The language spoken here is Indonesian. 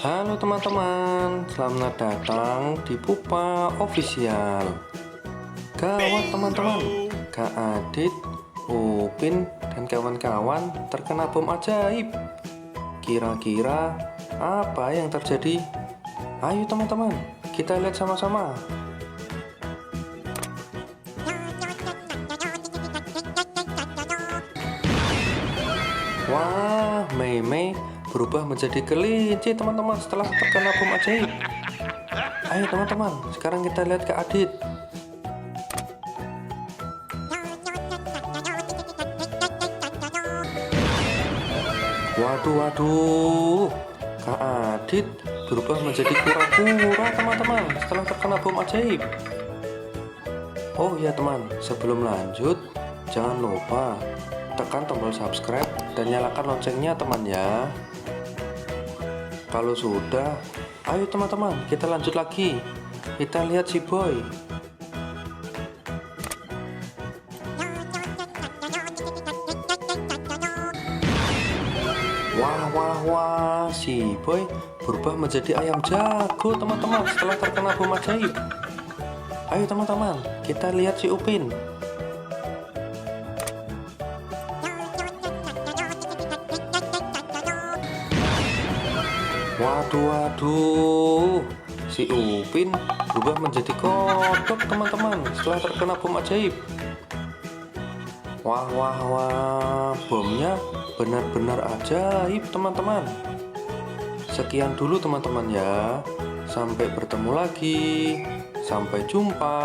Halo teman-teman, selamat datang di Pupa Official. Gawat teman-teman, Kak Adit, Upin, dan kawan-kawan terkena bom ajaib. Kira-kira apa yang terjadi? Ayo teman-teman, kita lihat sama-sama. Wah, Mei berubah menjadi kelinci teman-teman setelah terkena bom ajaib. Ayo teman-teman, sekarang kita lihat Kak Adit. Waduh, Kak Adit berubah menjadi kura-kura teman-teman setelah terkena bom ajaib. Oh ya teman, sebelum lanjut jangan lupa tekan tombol subscribe dan nyalakan loncengnya teman ya. Kalau sudah, ayo teman-teman kita lanjut lagi. Kita lihat si boy. Wah, si boy berubah menjadi ayam jago teman-teman setelah terkena bom ajaib. Ayo teman-teman kita lihat si Upin. Waduh, si Upin berubah menjadi kodok teman-teman setelah terkena bom ajaib. Wah, bomnya benar-benar ajaib teman-teman. Sekian dulu teman-teman ya. Sampai bertemu lagi. Sampai jumpa.